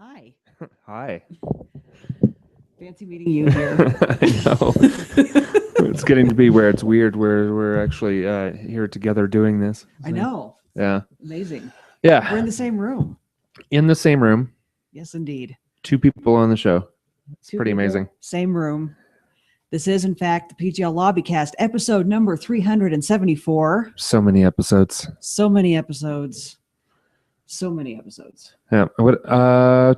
Hi. Hi. Fancy meeting you here. I know. It's getting to be where it's weird where we're actually here together doing this. I know. Yeah. Amazing. Yeah. We're in the same room. In the same room. Yes, indeed. Two people on the show. It's Two pretty people, amazing. Same room. This is, in fact, the PGL Lobbycast, episode number 374. So many episodes. So many episodes. So many episodes. Yeah.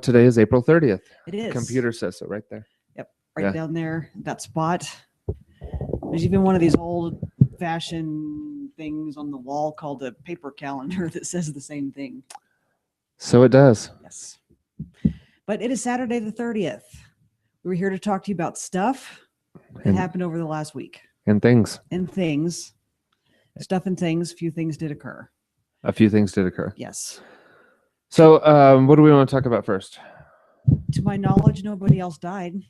Today is April 30th. It is. Computer says so right there. Yep. Right down there, that spot. There's even one of these old-fashioned things on the wall called a paper calendar that says the same thing. So it does. Yes. But it is Saturday the 30th. We were here to talk to you about stuff that happened over the last week. And things. And things. Stuff and things. Few things did occur. A few things did occur. Yes. So what do we want to talk about first? To my knowledge, nobody else died.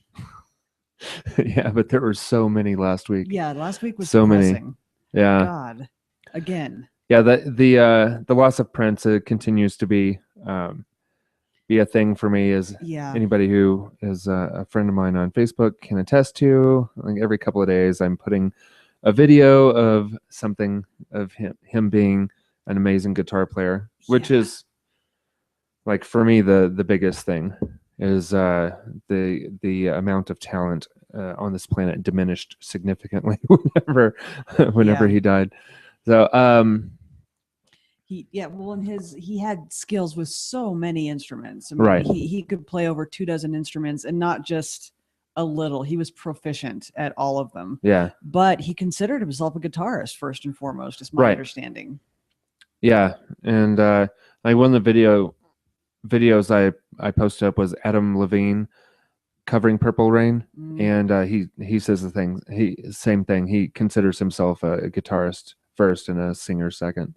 Yeah, but there were so many last week. Yeah, last week was so depressing. Many. Yeah. God. Again. Yeah, the loss of Prince continues to be a thing for me, as anybody who is a friend of mine on Facebook can attest to. Like every couple of days, I'm putting a video of something of him being an amazing guitar player, which is, like, for me, the biggest thing is the amount of talent on this planet diminished significantly whenever he died. So he had skills with so many instruments. I mean, right. He could play over 24 instruments, and not just a little. He was proficient at all of them. Yeah. But he considered himself a guitarist first and foremost, is my understanding. Yeah, and like one of the videos I posted up was Adam Levine covering Purple Rain, and he says same thing. He considers himself a guitarist first and a singer second,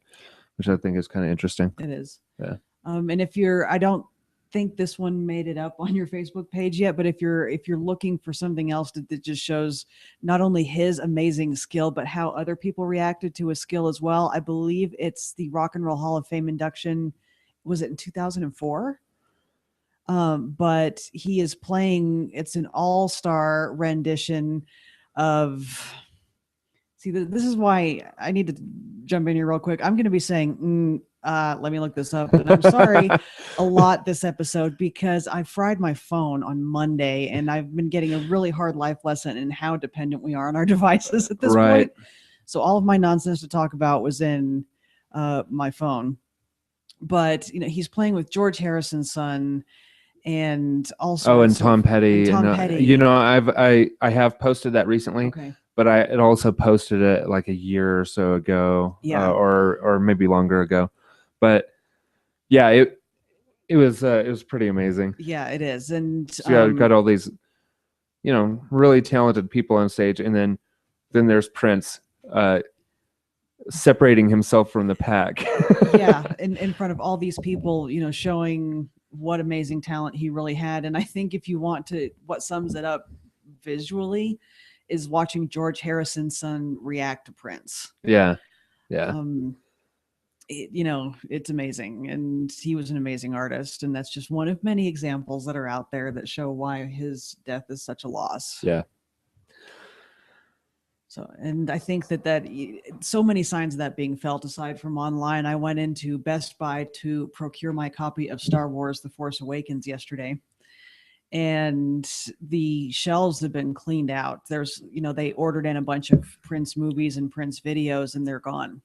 which I think is kind of interesting. It is. Yeah. And if I don't think this one made it up on your Facebook page yet, but if you're looking for something else that just shows not only his amazing skill, but how other people reacted to his skill as well, I believe it's the Rock and Roll Hall of Fame induction. Was it in 2004? But he is playing. It's an all-star rendition of. See, this is why I need to jump in here real quick. I'm going to be saying, let me look this up. And I'm sorry a lot this episode, because I fried my phone on Monday, and I've been getting a really hard life lesson in how dependent we are on our devices at this point. So all of my nonsense to talk about was in my phone. But he's playing with George Harrison's son, and also and Tom Petty. Petty. I have posted that recently. Okay. But I had also posted it like a year or so ago, or maybe longer ago. But yeah, it was pretty amazing. Yeah, it is. And so got all these, really talented people on stage, and then there's Prince separating himself from the pack. Yeah, in front of all these people, showing what amazing talent he really had. And I think if you want to, what sums it up visually is watching George Harrison's son react to Prince. Yeah. It's amazing, and he was an amazing artist, and that's just one of many examples that are out there that show why his death is such a loss. Yeah. So, and I think that so many signs of that being felt aside from online. I went into Best Buy to procure my copy of Star Wars: The Force Awakens yesterday. And the shelves have been cleaned out. There's, they ordered in a bunch of Prince movies and Prince videos, and they're gone.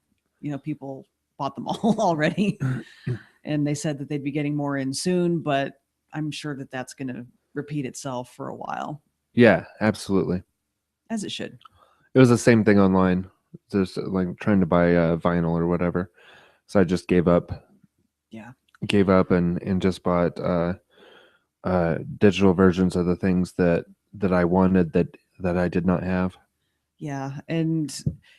People bought them all already. And they said that they'd be getting more in soon, but I'm sure that that's going to repeat itself for a while. Yeah, absolutely. As it should. It was the same thing online. Just like trying to buy vinyl or whatever. So I just gave up. Yeah. Gave up and just bought digital versions of the things that I wanted that I did not have. Yeah, and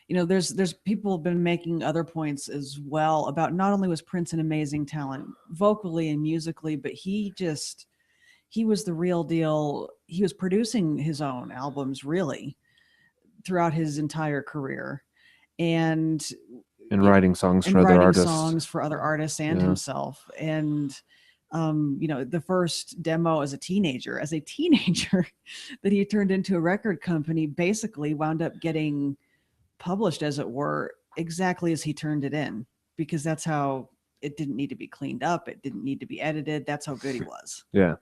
there's people have been making other points as well about not only was Prince an amazing talent vocally and musically, but he was the real deal. He was producing his own albums really throughout his entire career, and writing songs for other artists and himself. And the first demo as a teenager that he turned into a record company basically wound up getting published, as it were, exactly as he turned it in, because that's how it didn't need to be cleaned up. It didn't need to be edited. That's how good he was. Yeah.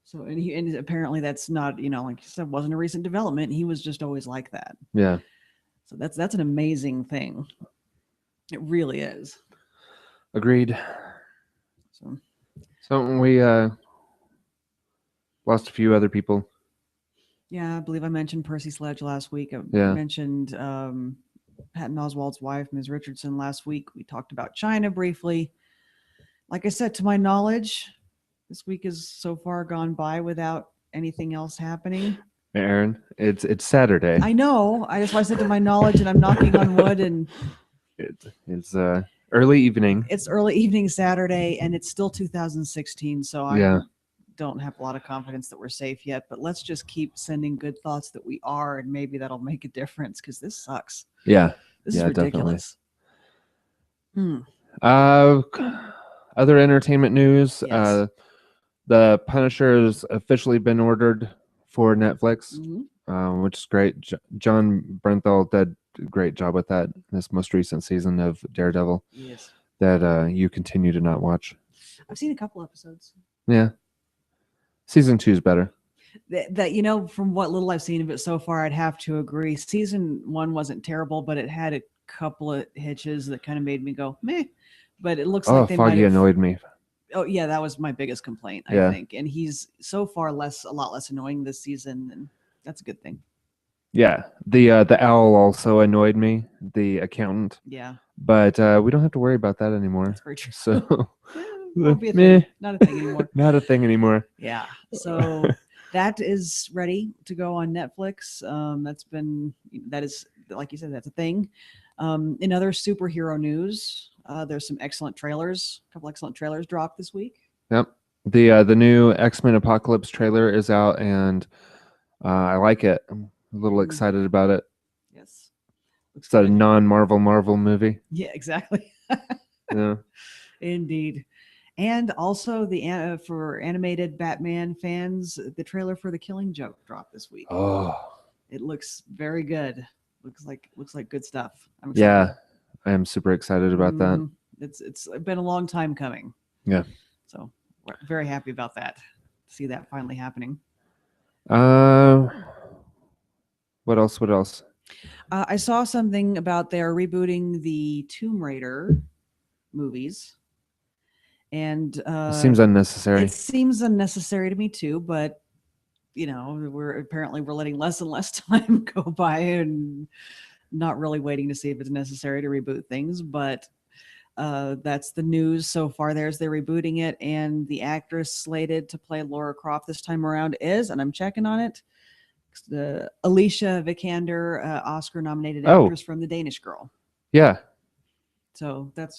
So, and apparently that's not, like you said, wasn't a recent development. He was just always like that. Yeah. So that's an amazing thing. It really is. Agreed. So we lost a few other people. Yeah, I believe I mentioned Percy Sledge last week. I mentioned Patton Oswalt's wife, Ms. Richardson, last week. We talked about China briefly. Like I said, to my knowledge, this week has so far gone by without anything else happening. Erin, it's Saturday. I know. That's why I said to my knowledge, and I'm knocking on wood. And it's early evening. It's early evening Saturday, and it's still 2016. So I don't have a lot of confidence that we're safe yet. But let's just keep sending good thoughts that we are, and maybe that'll make a difference, because this sucks. Yeah, this is ridiculous. Other entertainment news. Yes. The Punisher has officially been ordered for Netflix, which is great. John Bernthal did a great job with that this most recent season of Daredevil. Yes. That you continue to not watch. I've seen a couple episodes. Yeah. Season 2 is better. That from what little I've seen of it so far, I'd have to agree. Season 1 wasn't terrible, but it had a couple of hitches that kind of made me go meh. But it looks like they Foggy annoyed me. Oh yeah, that was my biggest complaint, I think. And he's so far a lot less annoying this season, and that's a good thing. Yeah, the owl also annoyed me, the accountant. Yeah, but we don't have to worry about that anymore. That's very true. So won't be a thing. Not a thing anymore. Not a thing anymore. Yeah. So that is ready to go on Netflix. That is, like you said, that's a thing. In other superhero news, there's some excellent trailers. A couple excellent trailers dropped this week. Yep. The new X-Men Apocalypse trailer is out, and I like it. I'm a little excited about it. Yes. It's a non-Marvel movie. Yeah, exactly. Yeah. Indeed. And also for animated Batman fans, the trailer for The Killing Joke dropped this week. Oh. It looks very good. Looks like good stuff. I'm excited. Yeah. I am super excited about that. It's been a long time coming. Yeah. So we're very happy about that. To see that finally happening. What else? I saw something about they're rebooting the Tomb Raider movies. And it seems unnecessary. It seems unnecessary to me too, but we're letting less and less time go by and not really waiting to see if it's necessary to reboot things. But that's the news so far. They're rebooting it, and the actress slated to play Lara Croft this time around is, and I'm checking on it, the Alicia Vikander, Oscar-nominated actress from The Danish Girl. Yeah. So that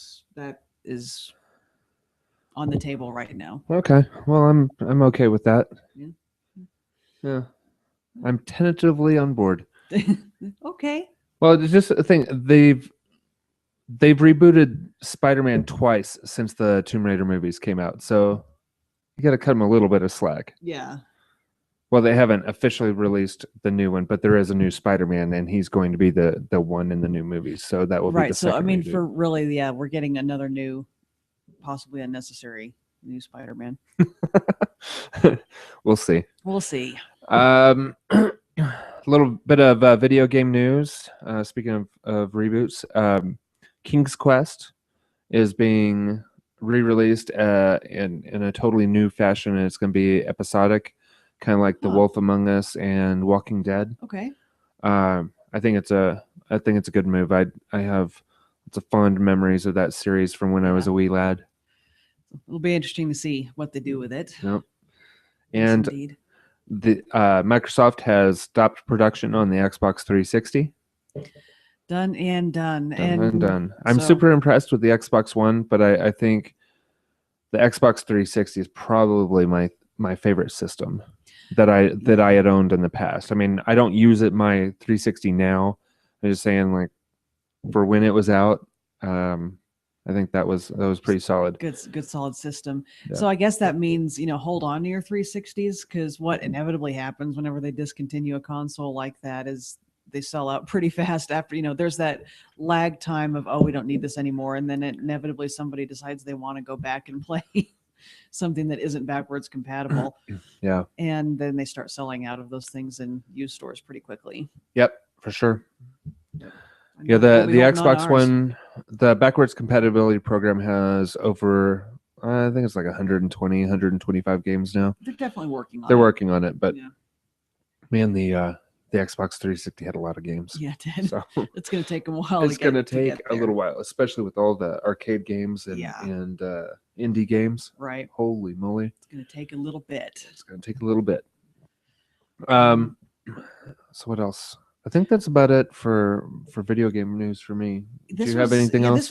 is on the table right now. Okay. Well, I'm okay with that. Yeah. Yeah. I'm tentatively on board. Okay. Well, it's just a thing. They've rebooted Spider-Man twice since the Tomb Raider movies came out, so you got to cut them a little bit of slack. Yeah. Well, they haven't officially released the new one, but there is a new Spider-Man, and he's going to be the one in the new movies. So that will be the second. So reboot. For really, we're getting another new, possibly unnecessary new Spider-Man. We'll see. A little bit of video game news. Speaking of reboots, King's Quest is being re-released in a totally new fashion, and it's going to be episodic, kind of like The Wolf Among Us and Walking Dead. Okay. I think it's a good move. I have lots of fond memories of that series from when I was a wee lad. It'll be interesting to see what they do with it. Yep. Yes, And indeed. the Microsoft has stopped production on the Xbox 360. Done and done. Done. I'm super impressed with the Xbox One, but I think the Xbox 360 is probably my favorite system that I had owned in the past. I mean, I don't use it my 360 now. I'm just saying, like, for when it was out, I I think that was pretty solid. Good solid system. Yeah. So I guess that means, hold on to your 360s, because what inevitably happens whenever they discontinue a console like that is they sell out pretty fast after, there's that lag time of, oh, we don't need this anymore. And then inevitably somebody decides they want to go back and play something that isn't backwards compatible. Yeah. And then they start selling out of those things in used stores pretty quickly. Yep, for sure. Yeah, the Xbox One, the backwards compatibility program has over, I think it's like 120, 125 games now. They're definitely working on it. They're working on it, but man, the Xbox 360 had a lot of games. Yeah, it did. So it's going to take a while. It's going to take a little while, especially with all the arcade games and indie games. Right. Holy moly. It's going to take a little bit. It's going to take a little bit. So what else? I think that's about it for video game news for me. Do you have anything else? This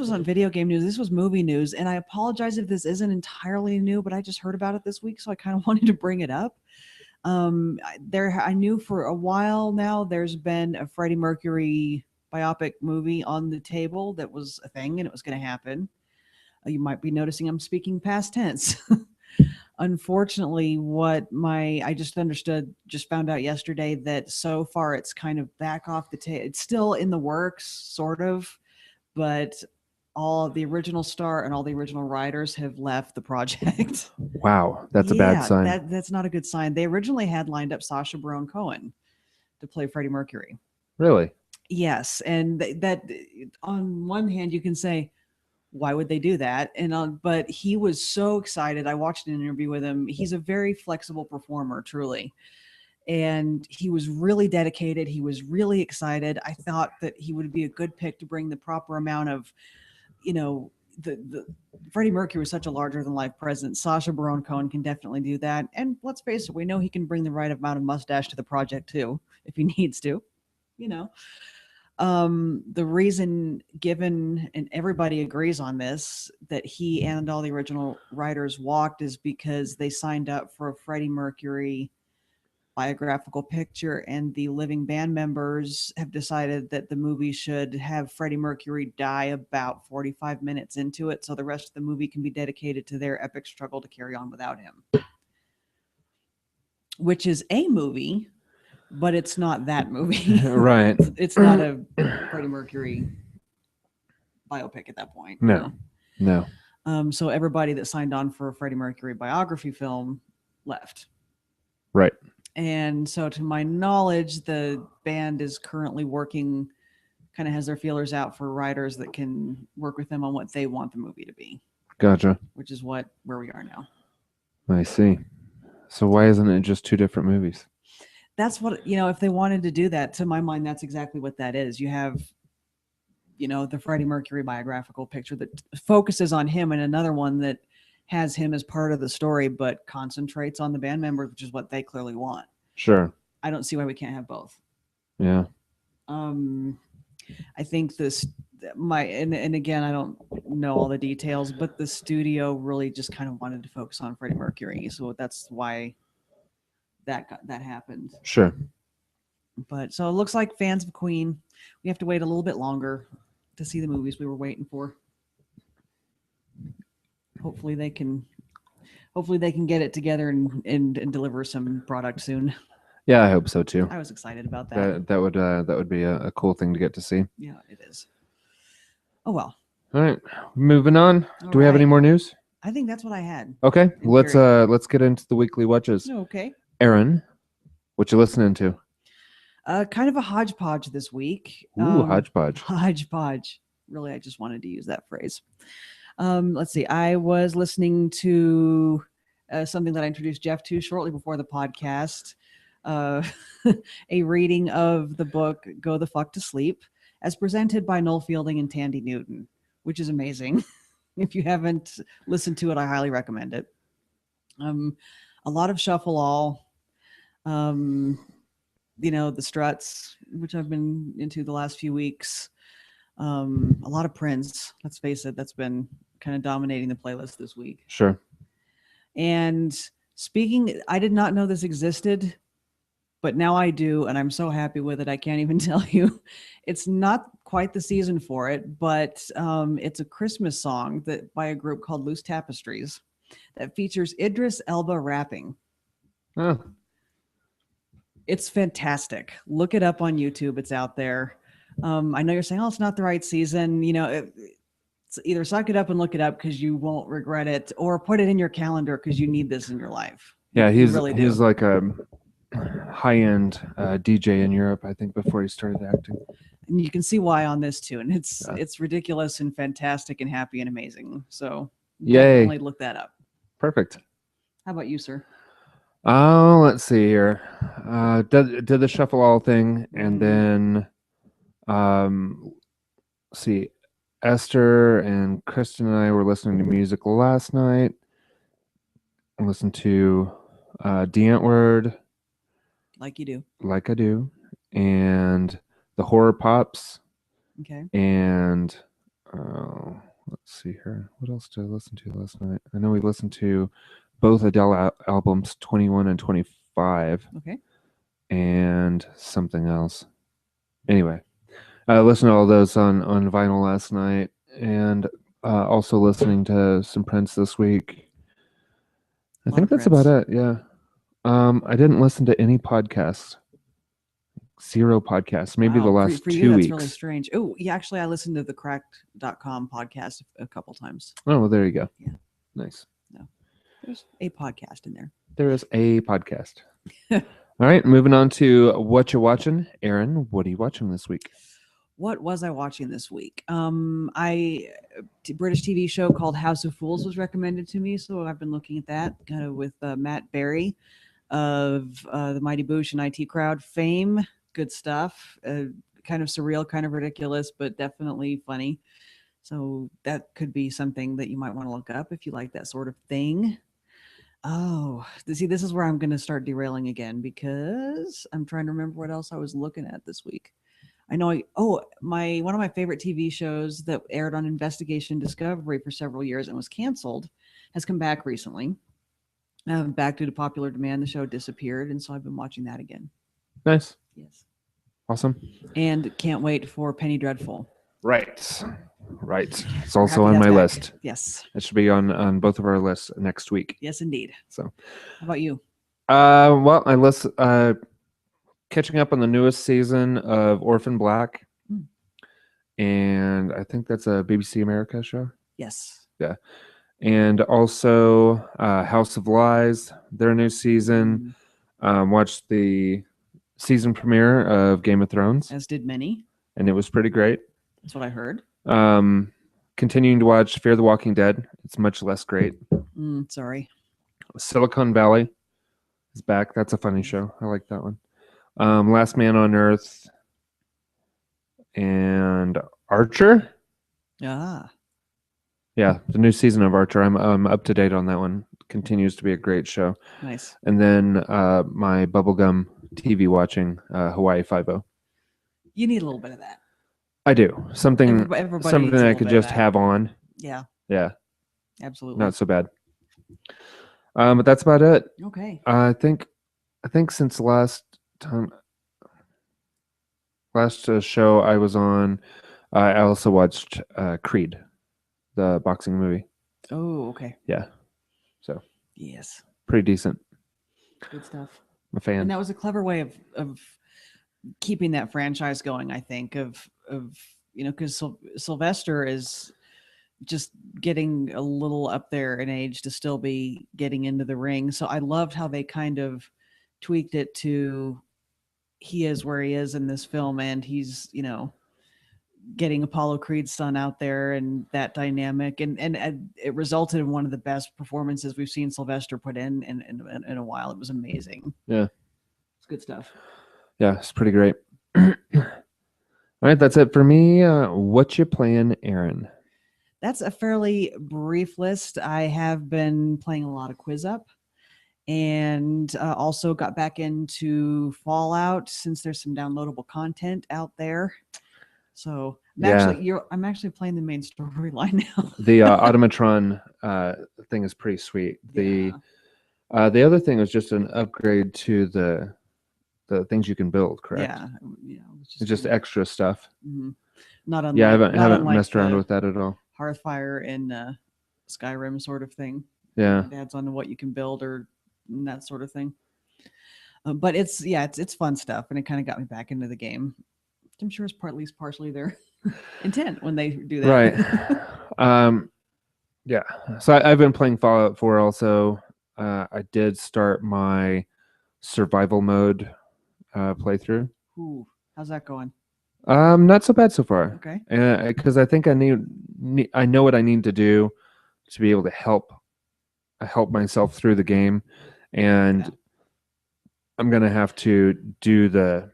was on video game news. This was movie news. And I apologize if this isn't entirely new, but I just heard about it this week. So I kind of wanted to bring it up. I knew for a while now there's been a Freddie Mercury biopic movie on the table that was a thing and it was going to happen. You might be noticing I'm speaking past tense. Unfortunately, I just found out yesterday that so far it's kind of back off the table. It's still in the works, sort of, but all the original star and all the original writers have left the project. Wow, that's a bad sign. That's not a good sign. They originally had lined up Sacha Baron Cohen to play Freddie Mercury. Really? Yes, and that on one hand you can say, why would they do that? But he was so excited. I watched an interview with him. He's a very flexible performer, truly. And he was really dedicated. He was really excited. I thought that he would be a good pick to bring the proper amount of, the Freddie Mercury was such a larger than life presence. Sacha Baron Cohen can definitely do that. And let's face it, we know he can bring the right amount of mustache to the project too, if he needs to, The reason given, and everybody agrees on this, that he and all the original writers walked is because they signed up for a Freddie Mercury biographical picture, and the living band members have decided that the movie should have Freddie Mercury die about 45 minutes into it, so the rest of the movie can be dedicated to their epic struggle to carry on without him. Which is a movie, but it's not that movie. Right. It's not a Freddie Mercury biopic at that point. No. So everybody that signed on for a Freddie Mercury biography film left. Right. And so to my knowledge, the band is currently working, kind of has their feelers out for writers that can work with them on what they want the movie to be. Gotcha. Which is where we are now. I see. So why isn't it just two different movies? That's what, if they wanted to do that, to my mind, that's exactly what that is. You have, the Freddie Mercury biographical picture that focuses on him, and another one that has him as part of the story, but concentrates on the band members, which is what they clearly want. Sure. I don't see why we can't have both. Yeah. I think and again, I don't know all the details, but the studio really just kind of wanted to focus on Freddie Mercury. So that's why that happened. Sure. But so it looks like fans of Queen, we have to wait a little bit longer to see the movies we were waiting for. Hopefully they can get it together and deliver some product soon. Yeah, I hope so too. I was excited about that. That would be a cool thing to get to see. Yeah, it is. Oh well. All right, moving on. Do we have any more news? I think that's what I had. Okay, let's get into the weekly watches. Okay. Erin, what you listening to? Kind of a hodgepodge this week. Ooh, hodgepodge. Hodgepodge. Really, I just wanted to use that phrase. Let's see. I was listening to something that I introduced Geoff to shortly before the podcast. A reading of the book Go the Fuck to Sleep, as presented by Noel Fielding and Tandy Newton, which is amazing. If you haven't listened to it, I highly recommend it. A lot of Shuffle All, the Struts, which I've been into the last few weeks. A lot of Prince, let's face it, that's been kind of dominating the playlist this week. Sure. And I did not know this existed but now I do, and I'm so happy with it. I can't even tell you. It's not quite the season for it, but it's a Christmas song that by a group called Loose Tapestries that features Idris Elba rapping. Oh. It's fantastic. Look it up on YouTube. It's out there. I know you're saying, oh, it's not the right season. You know, it's either suck it up and look it up because you won't regret it, or put it in your calendar because you need this in your life. Yeah, he's like a high-end DJ in Europe, I think, before he started acting. And you can see why on this too. And it's ridiculous and fantastic and happy and amazing. So definitely look that up. Perfect. How about you, sir? Oh, let's see here. Did the shuffle all thing, and then see, Esther and Kristen and I were listening to music last night. I listened to The Antwoord, like you do, like I do, and the Horror Pops. Okay. And let's see here. What else did I listen to last night? I know we listened to both Adele albums, 21 and 25. Okay. And something else. Anyway, I listened to all those on vinyl last night, and also listening to some Prince this week. I think that's about it. Yeah. I didn't listen to any podcasts. 0 podcasts. Maybe the last for you, 2 that's weeks. Really strange. Oh, yeah. Actually, I listened to the Cracked.com podcast a couple times. Oh, well, there you go. Yeah. Nice. No, there's a podcast in there. There is a podcast. All right, moving on to what you're watching. Erin, what are you watching this week? What was I watching this week? British TV show called House of Fools was recommended to me, so I've been looking at that, kind of with Matt Berry of the Mighty Boosh and IT Crowd fame. Good stuff. Kind of surreal, kind of ridiculous, but definitely funny. So that could be something that you might want to look up if you like that sort of thing. Oh, see, this is where I'm going to start derailing again because I'm trying to remember what else I was looking at this week. I know. One of my favorite TV shows that aired on Investigation Discovery for several years and was canceled has come back recently. Back due to popular demand, the show disappeared, and so I've been watching that again. Nice. Yes. Awesome. And can't wait for Penny Dreadful. Right. It's also on my list. Yes. It should be on both of our lists next week. Yes, indeed. So, how about you? Well, I list catching up on the newest season of Orphan Black, and I think that's a BBC America show. Yes. Yeah, and also House of Lies, their new season. Watched the season premiere of Game of Thrones, as did many, and it was pretty great. That's what I heard. Continuing to watch Fear the Walking Dead. It's much less great. Sorry. Silicon Valley is back. That's a funny show. I like that one. Last Man on Earth and Archer. Yeah, the new season of Archer. I'm up to date on that one. Continues to be a great show. Nice. And then my bubblegum TV watching, Hawaii Five-0. You need a little bit of that. I do. Something I could just have on. Yeah. Absolutely. Not so bad. But that's about it. Okay. I think since last show I was on, I also watched Creed, the boxing movie. Oh, okay. Yeah. So. Yes. Pretty decent. Good stuff. I'm a fan. And that was a clever way of keeping that franchise going, I think, of because Sylvester is just getting a little up there in age to still be getting into the ring. So I loved how they kind of tweaked it to he is where he is in this film, and he's, getting Apollo Creed's son out there, and that dynamic, and it resulted in one of the best performances we've seen Sylvester put in a while. It was amazing. Yeah. It's good stuff. Yeah, it's pretty great. All right, that's it for me. What you playing, Erin? That's a fairly brief list. I have been playing a lot of Quiz Up, and also got back into Fallout since there's some downloadable content out there. So I'm actually playing the main storyline now. The Automatron thing is pretty sweet. The other thing was just an upgrade to the the things you can build, correct? Yeah, it's just extra stuff. Mm-hmm. Not unlike, yeah, I haven't messed around with that at all. Hearthfire in Skyrim sort of thing. Yeah, it adds on to what you can build or that sort of thing. But it's fun stuff, and it kind of got me back into the game. I'm sure it's partially their intent when they do that. Right. Yeah. So I've been playing Fallout 4 also. I did start my survival mode playthrough. Ooh, how's that going? Not so bad so far. Okay. Because I think I know what I need to do to be able to help myself through the game, and I'm gonna have to do the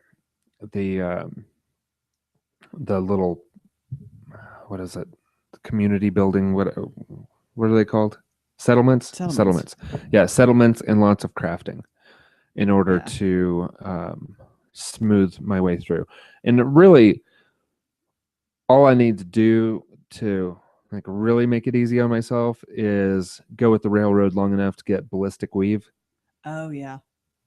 little, what is it? Community building. What are they called? Settlements. Yeah, settlements and lots of crafting in order to smooth my way through. And really, all I need to do to like really make it easy on myself is go with the railroad long enough to get ballistic weave. Oh yeah.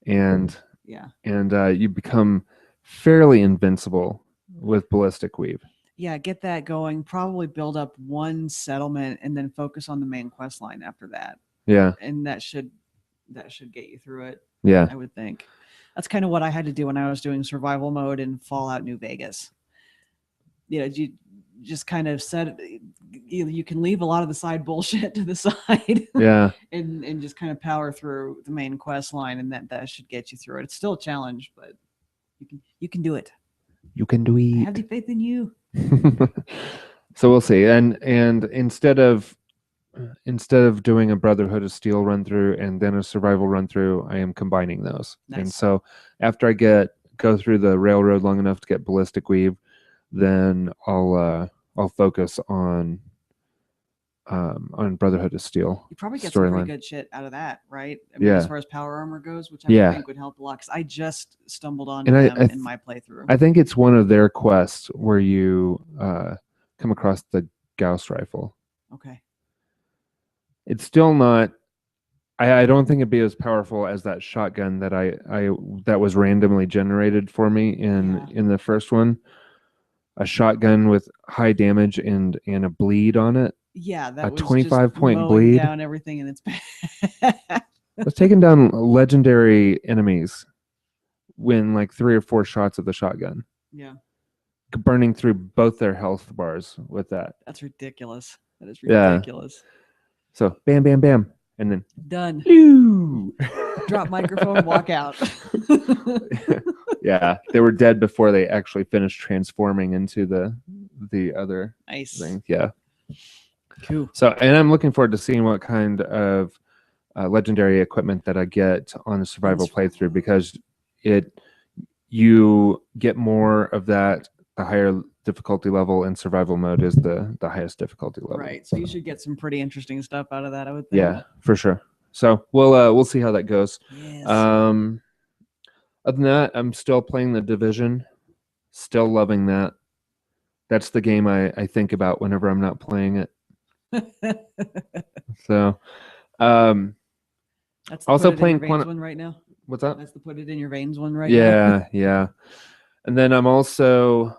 And you become fairly invincible with ballistic weave. Yeah, get that going. Probably build up one settlement and then focus on the main quest line after that. Yeah. And that should get you through it. Yeah. I would think. That's kind of what I had to do when I was doing survival mode in Fallout New Vegas. You just kind of said you can leave a lot of the side bullshit to the side. Yeah. and just kind of power through the main quest line, and that should get you through it. It's still a challenge, but you can do it. You can do it. I have the faith in you. So we'll see. And instead of doing a Brotherhood of Steel run through and then a survival run through, I am combining those. Nice. And so after I go through the railroad long enough to get ballistic weave, then I'll focus on Brotherhood of Steel. You probably get some pretty good shit out of that, right? I mean, as far as power armor goes, which I think would help a lot, because I just stumbled on them in my playthrough. I think it's one of their quests where you come across the Gauss rifle. Okay. It's still not. I don't think it'd be as powerful as that shotgun that that was randomly generated for me in the first one. A shotgun with high damage and a bleed on it. Yeah, that was 25-point bleed down everything in its path. It's taking down legendary enemies when like 3 or 4 shots of the shotgun. Yeah, burning through both their health bars with that. That's ridiculous. That is ridiculous. So bam, bam, bam, and then done. Ew. Drop microphone, walk out. Yeah, they were dead before they actually finished transforming into the other thing. Yeah. Cool. So, and I'm looking forward to seeing what kind of legendary equipment that I get on the survival playthrough, because you get more of that the higher difficulty level, and survival mode is the highest difficulty level. Right. So you should get some pretty interesting stuff out of that, I would think. Yeah, for sure. So we'll see how that goes. Yes. Other than that, I'm still playing The Division. Still loving that. That's the game I think about whenever I'm not playing it. So, that's also playing one right now. What's that? That's the put it in your veins one right now. Yeah. And then I'm also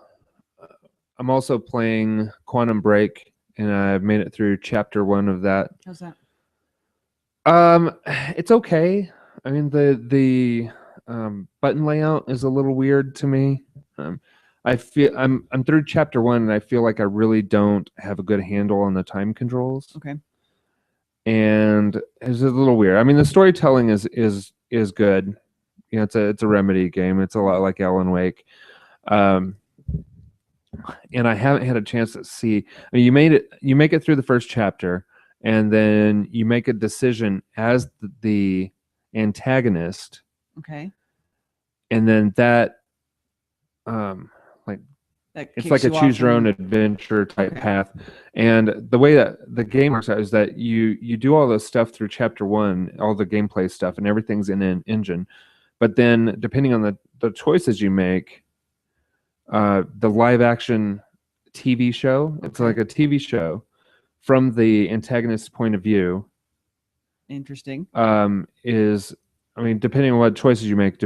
playing Quantum Break, and I've made it through chapter 1 of that. How's that? It's okay. I mean, the button layout is a little weird to me. I feel I'm through chapter 1, and I feel like I really don't have a good handle on the time controls. Okay. And it's a little weird. I mean, the storytelling is good. You know, it's a Remedy game. It's a lot like Alan Wake. And I haven't had a chance to see. I mean, you make it through the first chapter, and then you make a decision as the antagonist. Okay. And then that it's like a choose your own adventure type path. And the way that the game works out is that you do all this stuff through chapter 1, all the gameplay stuff, and everything's in an engine. But then depending on the choices you make, the live action TV show, it's like a TV show from the antagonist's point of view. Interesting. Depending on what choices you make,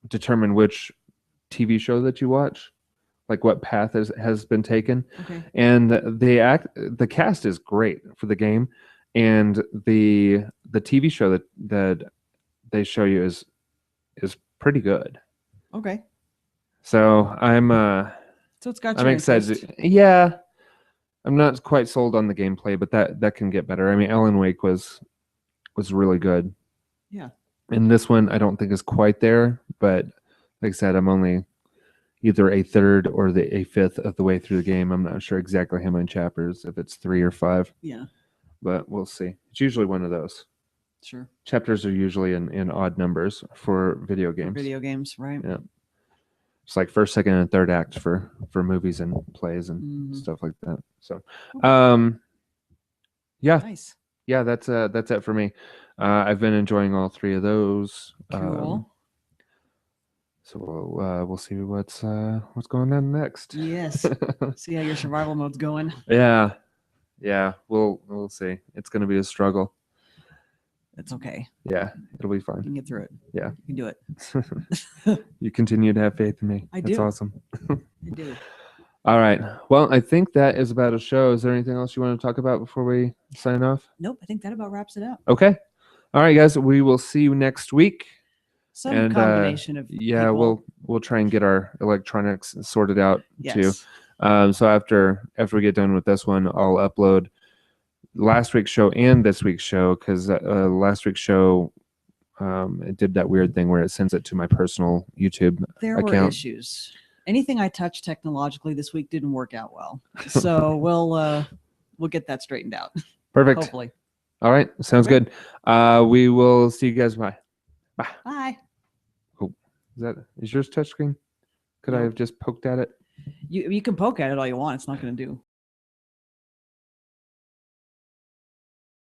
determine which TV show that you watch, like what path has been taken. Okay. And the cast is great for the game, and the TV show that they show you is pretty good. Okay. So so it's got I'm your excited. interest. Yeah. I'm not quite sold on the gameplay, but that can get better. I mean, Alan Wake was really good. Yeah. And this one I don't think is quite there, but like I said, I'm only either a third or a fifth of the way through the game. I'm not sure exactly how many chapters, if it's 3 or 5. Yeah. But we'll see. It's usually one of those. Sure. Chapters are usually in odd numbers for video games. For video games, right? Yeah. It's like first, second, and third act for movies and plays and stuff like that. So, yeah, nice. Yeah, that's it for me. I've been enjoying all 3 of those. Cool. So we'll see what's going on next. Yes. See how your survival mode's going. Yeah, we'll see. It's going to be a struggle. It's okay. Yeah, it'll be fine. You can get through it. Yeah, you can do it. You continue to have faith in me. That's awesome. I do. All right. Well, I think that is about a show. Is there anything else you want to talk about before we sign off? Nope. I think that about wraps it up. Okay. All right, guys. We will see you next week. Some combination of people. we'll try and get our electronics sorted out too. So after we get done with this one, I'll upload last week's show and this week's show, because last week's show it did that weird thing where it sends it to my personal YouTube account. There were issues. Anything I touched technologically this week didn't work out well, so we'll get that straightened out. Perfect. Hopefully. All right, sounds good. We will see you guys. Bye. Bye. Oh, is yours touchscreen? Could I have just poked at it? You can poke at it all you want. It's not going to do